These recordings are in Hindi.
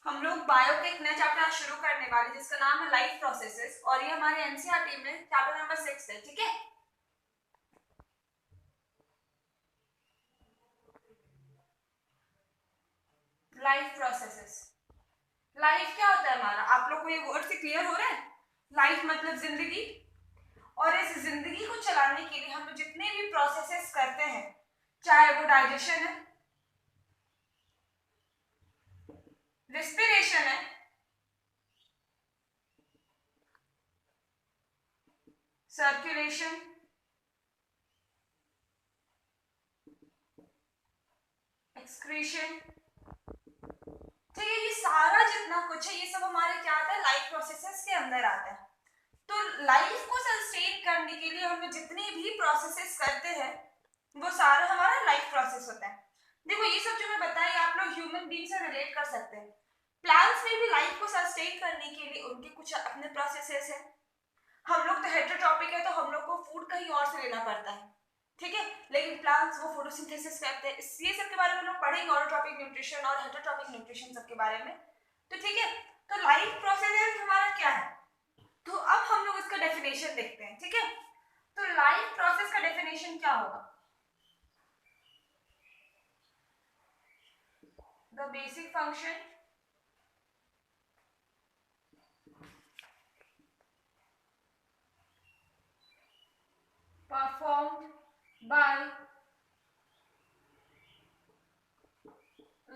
हम लोग बायो के एक नया चैप्टर शुरू करने वाले जिसका नाम है लाइफ प्रोसेसेस और ये हमारे एनसीईआरटी में चैप्टर नंबर 6 है। ठीक है, लाइफ प्रोसेसेस। लाइफ क्या होता है हमारा, आप लोग को ये वर्ड से क्लियर हो रहा है? लाइफ मतलब जिंदगी, और इस जिंदगी को चलाने के लिए हम लोग जितने भी प्रोसेसेस करते हैं, चाहे वो डाइजेशन है, रेस्पिरेशन है, सर्कुलेशन, एक्सक्रीशन, ठीक है, ये सारा जितना कुछ है ये सब हमारे क्या आता है, लाइफ प्रोसेसेस के अंदर आता है। तो लाइफ को सस्टेन करने के लिए हम लोग जितने भी प्रोसेसेस करते हैं वो सारा हमारा लाइफ प्रोसेस होता है। देखो ये सब जो मैं बताई आप लोग ह्यूमन बीइंग से रिलेट कर सकते हैं। प्लांट्स में भी लाइफ को सस्टेन करने के लिए उनके कुछ अपने प्रोसेसेस हैं। हम लोग तो हेटेरोट्रॉपिक है तो हम लोग को फूड कहीं और से लेना पड़ता है, ठीक है, लेकिन प्लांट्स वो फोटोसिंथेसिस करते हैं। ये सब के बारे में हम लोग पढ़ेंगे, ऑटोट्रॉपिक न्यूट्रिशन और हेटेरोट्रॉपिक न्यूट्रिशन सब के बारे में। तो ठीक है, तो लाइफ प्रोसेस हमारा क्या है, तो अब हम लोग इसका डेफिनेशन देखते हैं। ठीक है, तो लाइफ प्रोसेस का डेफिनेशन क्या होगा? The basic function performed by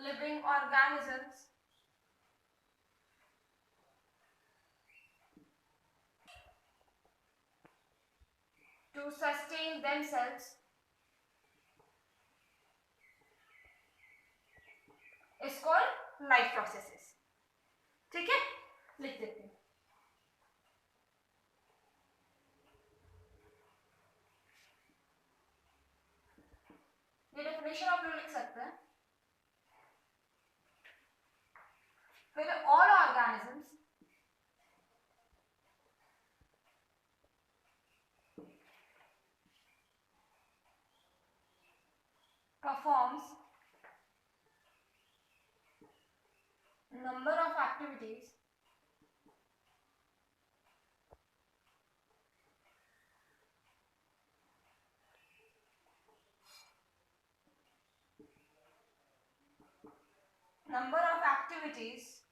living organisms to sustain themselves is called life processes। ठीक है, लिख देते हैं। ये डेफिनेशन आप लोग लिख सकते हैं। फिर all organisms performs number of activities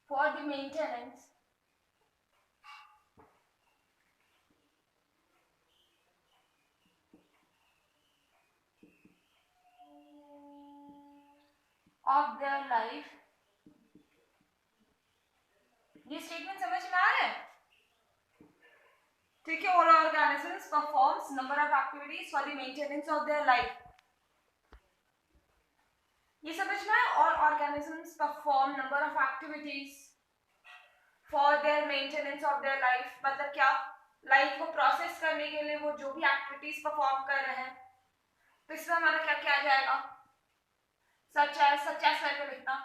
for the maintenance of their life। ये स्टेटमेंट समझ में आ रहा है? ठीक है, all organisms performs number of activities for the maintenance of their life। ये समझ में आया? all organisms perform number of activities for their maintenance of their life, मतलब क्या, लाइफ को प्रोसेस करने के लिए वो जो भी एक्टिविटीज परफॉर्म कर रहे हैं, तो इसमें हमारा क्या क्या आ जाएगा, सच एज करके लिखना,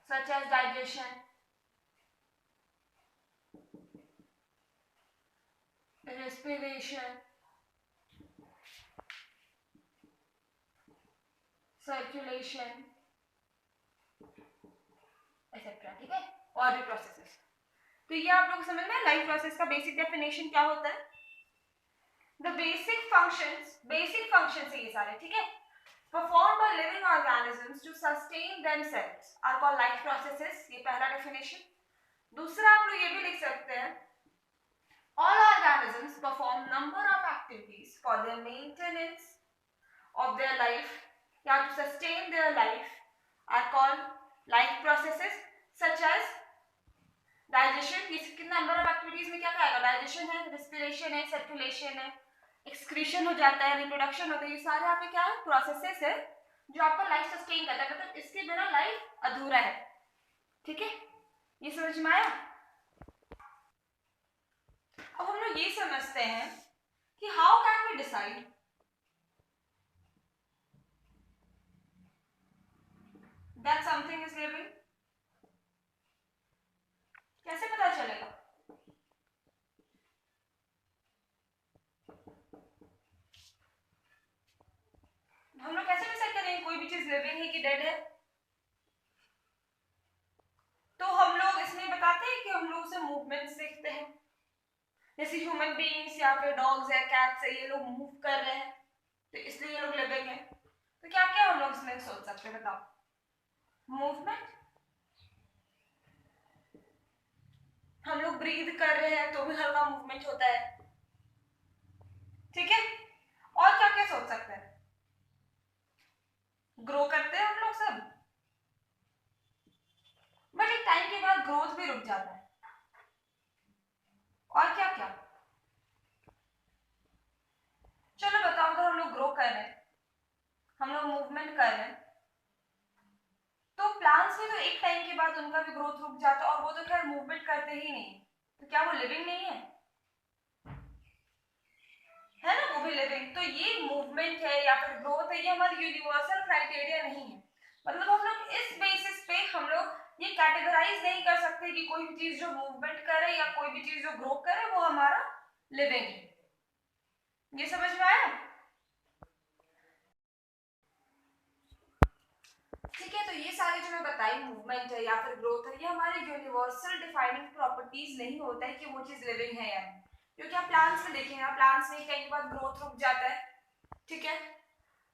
such as digestion, respiration, circulation, etcetera. ठीक है, और भी प्रोसेसेस। तो ये आप लोग समझ में, लाइफ प्रोसेस का बेसिक डेफिनेशन क्या होता है, द बेसिक फंक्शंस है ये सारे। ठीक है, performed by living organisms to sustain themselves are called life processes, ये पहला डेफिनेशन। दूसरा आप लोग ये भी लिख सकते हैं, all organisms perform number of activities for their maintenance of their life या to sustain their life are called life processes such as digestion। किस नंबर ऑफ एक्टिविटीज में क्या आएगा, डाइजेशन है, रेस्पिरेशन है, सर्कुलेशन है, एक्सक्रीशन हो जाता है, रिप्रोडक्शन होता है, ये सारे आपके क्या है, प्रोसेसेस है जो आपका लाइफ सस्टेन करता है, मतलब इसके बिना लाइफ अधूरा है। ठीक है, ये समझ में आया? अब हम लोग ये समझते हैं कि how can we decide that something is living, कैसे पता चलेगा? हम लोग कैसे डिसाइड करेंगे कोई भी चीज लिविंग है कि डेड है? इसलिए बताते हैं कि हम लोग उसे मूवमेंट्स देखते हैं, जैसे ह्यूमन बीइंग्स या फिर डॉग्स है, कैट्स है, ये लोग मूव कर रहे हैं तो इसलिए ये लोग लिविंग है। तो क्या क्या हम लोग इसमें सोच सकते हैं बताओ? मूवमेंट, हम लोग ब्रीथ कर रहे हैं तो भी हल्का मूवमेंट होता है, ठीक है। और क्या क्या सोच सकते हैं? ग्रो करते हैं हम लोग सब, बट एक टाइम के बाद ग्रोथ भी रुक जाता है। और क्या क्या? चलो बताओ, अगर हम लोग ग्रो कर रहे हैं, हम लोग मूवमेंट कर रहे हैं, तो प्लांट्स में तो एक टाइम के बाद उनका भी ग्रोथ रुक जाता है, और वो तो खैर मूवमेंट करते ही नहीं, तो क्या वो लिविंग नहीं है? है ना, वो भी लिविंग। तो ये मूवमेंट है या फिर ग्रोथ है, ये हमारी यूनिवर्सल क्राइटेरिया नहीं है। मतलब हम लोग इस बेसिस पे हम लोग ये कैटेगराइज नहीं कर सकते कि कोई भी चीज जो मूवमेंट करे या कोई भी चीज जो ग्रो करे वो हमारा लिविंग है। ये समझ में आया? ठीक है, तो ये सारे जो मैं बताई मूवमेंट है या फिर ग्रोथ है, ये हमारे यूनिवर्सल डिफाइनिंग प्रॉपर्टीज नहीं होता है कि वो चीज लिविंग है या नहीं। क्योंकि आप प्लांट्स में देखेंगे, प्लांट्स में कई बार ग्रोथ रुक जाता है, ठीक है,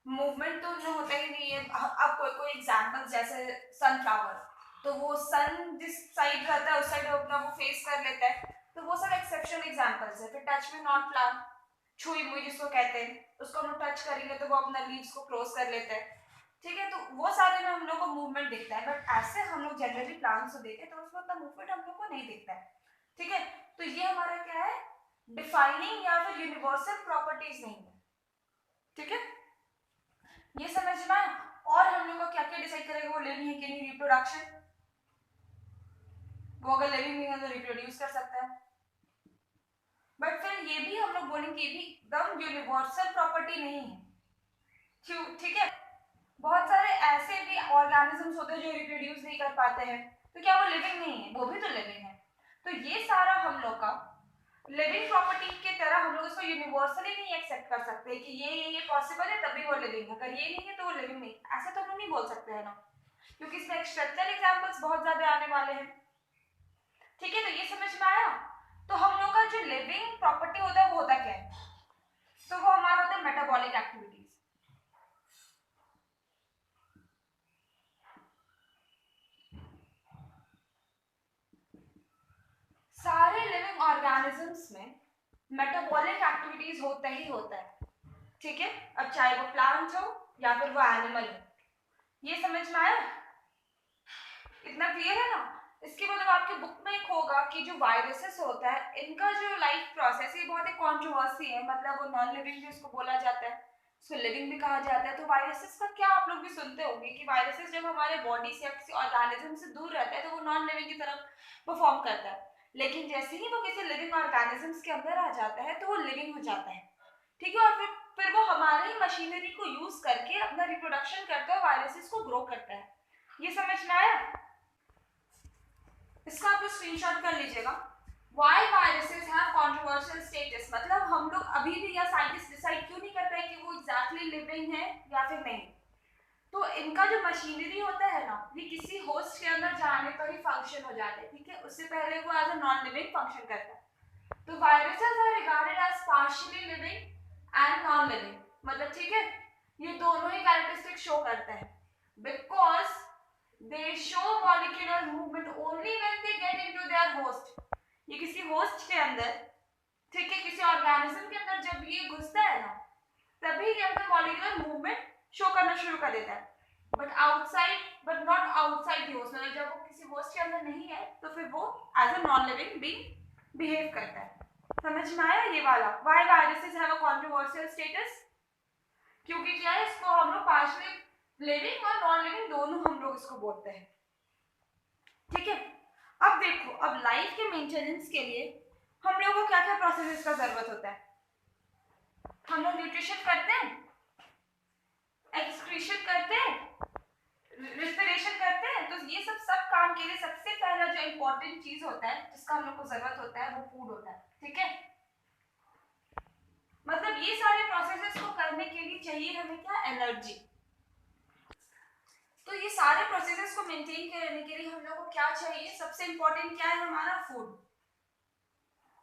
मूवमेंट तो उनमें होता ही नहीं है। अब कोई कोई एग्जांपल जैसे सनफ्लावर, तो वो सन जिस साइड रहता है उस साइड अपना वो फेस कर लेता है, तो वो सब एक्सेप्शनल एग्जांपल्स है। फिर टच में नॉट प्लांट, छुई मुई जिसको कहते हैं, उसको हम टच करेंगे तो वो अपना लीव्स को क्लोज कर लेता है, ठीक है। तो वो सारे में हम लोग को मूवमेंट दिखता है, बट ऐसे हम लोग जनरली प्लांट्स को देखें तो उसमें उतना मूवमेंट हम लोग को नहीं दिखता है, ठीक है। तो ये हमारा क्या है, डिफाइनिंग या फिर यूनिवर्सल प्रॉपर्टीज नहीं है, ठीक है। ये समझ में आया? और हम लोग को क्या क्या डिसाइड करेगा वो लिविंग है कि नहीं? रिप्रोडक्शन, वो अगर लिविंग नहीं है तो रिप्रोड्यूस कर सकता है, बट फिर ये भी हम लोग बोलेंगे ये भी एकदम यूनिवर्सल प्रॉपर्टी नहीं है, ठीक है। बहुत सारे ऐसे भी ऑर्गेनिजम्स होते हैं जो रिप्रोड्यूस नहीं कर पाते हैं, तो क्या वो लिविंग नहीं है? वो भी तो लिविंग है। तो ये सारा हम लोग का लिविंग प्रॉपर्टी की तरह हम लोग इसको यूनिवर्सली नहीं एक्सेप्ट कर सकते कि ये पॉसिबल है तभी वो लिविंग है, अगर ये नहीं है तो वो लिविंग नहीं, ऐसा तो हम नहीं बोल सकते हैं ना, क्योंकि इसमें स्ट्रक्चरल एग्जांपल्स बहुत ज्यादा आने वाले हैं, ठीक है। तो ये समझ में आया? तो हम लोग का जो लिविंग प्रॉपर्टी होता है वो होता क्या है? तो वो हमारा होता है मेटाबॉलिक एक्टिविटीज। सारे लिविंग ऑर्गेनिजम्स में मेटाबॉलिक एक्टिविटीज होता ही होता है, ठीक है। अब चाहे वो प्लांट हो या फिर वो एनिमल हो, ये समझ में आया? इतना क्लियर है ना? इसके बाद आपके बुक में एक होगा कि जो वायरसेस होता है इनका जो लाइफ प्रोसेस ये बहुत ही कंट्रोवर्सी है, मतलब वो नॉन लिविंग भी उसको बोला जाता है, उसको लिविंग भी कहा जाता है। तो वायरसेस का क्या आप लोग भी सुनते होंगे कि वायरसेस जब हमारे बॉडी से या किसी ऑर्गेनिज्म से दूर रहता है तो वो नॉन लिविंग की तरफ परफॉर्म करता है, लेकिन जैसे ही वो किसी लिविंग ऑर्गेनिजम्स के अंदर आ जाता है तो वो लिविंग हो जाता है, ठीक है। और फिर वो हमारी मशीनरी को यूज करके अपना रिप्रोडक्शन करता है, वायरसेस को ग्रो करता है। ये समझ में आया? इसका आप स्क्रीनशॉट कर लीजिएगा। Why viruses have controversial status, मतलब हम लोग अभी भी या साइंटिस्ट डिसाइड क्यों नहीं कर पाए कि वो एग्जैक्टली लिविंग है या फिर नहीं। तो इनका जो मशीनरी होता है ना, ये किसी होस्ट के अंदर जाने पर ही फंक्शन हो जाता है, ठीक है, उससे पहले वो as a non living function करता है। तो viruses are regarded as partially living and non living, मतलब ठीक है, ये दोनों ही कैरेक्टरिस्टिक शो करते हैं, because they show molecular movement only when they get into their host। ये किसी होस्ट के अंदर, ठीक है, किसी ऑर्गेनिज्म के अंदर जब ये घुसता है ना, तभी ये अपना मॉलिक्यूलर मूवमेंट शो करना शुरू कर देता है, but outside, but not outside the host, मतलब जब वो किसी होस्ट के अंदर नहीं है तो फिर वो as a non living being behave करता है। समझ में आया ये वाला? Why viruses have a controversial status? क्योंकि क्या है, इसको हम लोग पार्शियली लिविंग और नॉन लिविंग दोनों हम लोग इसको बोलते हैं, ठीक है। अब देखो, अब लाइफ के मेंटेनेंस के लिए हम लोगों को क्या क्या प्रोसेसेस का जरूरत होता है? हम लोग न्यूट्रिशन करते हैं, एक्सक्रीशन करते हैं, रेस्पिरेशन करते हैं, तो ये सब काम के लिए सबसे पहला जो इंपॉर्टेंट चीज होता है जिसका हम लोग को जरूरत होता है वो फूड होता है, ठीक है। मतलब ये सारे प्रोसेसेस को करने के लिए चाहिए हमें क्या? एनर्जी। तो ये सारे प्रोसेसेस को मेंटेन करने के लिए हम लोग को क्या चाहिए, सबसे इंपॉर्टेंट क्या है हमारा, फूड।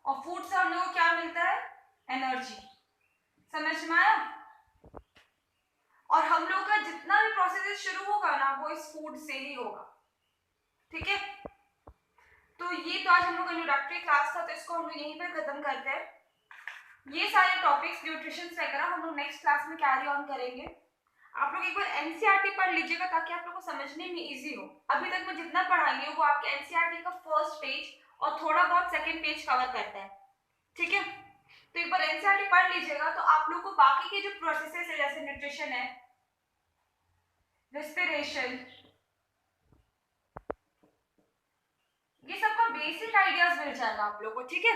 और फूड से हम लोग को क्या मिलता है, एनर्जी। समझ में आया? और हम लोग का जितना भी प्रोसेस शुरू होगा ना वो इस फूड से ही होगा, ठीक है। तो ये तो आज हम लोग का इंट्रोडक्टरी क्लास था, तो इसको हम लोग यहीं पे खत्म करते हैं। ये सारे टॉपिक्स न्यूट्रिशन वगैरह हम लोग नेक्स्ट क्लास में कैरी ऑन करेंगे। आप लोग एक बार एनसीईआरटी पढ़ लीजिएगा ताकि आप लोग को समझने में इजी हो। अभी तक मैं जितना पढ़ाई हूँ वो आपके एनसीईआरटी का फर्स्ट पेज और थोड़ा बहुत सेकंड पेज कवर करता है, ठीक है। तो एक बार एनसीईआरटी पढ़ लीजिएगा तो आप लोग को बाकी के जो प्रोसेसेस है जैसे न्यूट्रिशन है, रेस्पिरेशन, ये सबका बेसिक आइडियाज मिल जाएगा आप लोग को, ठीक है।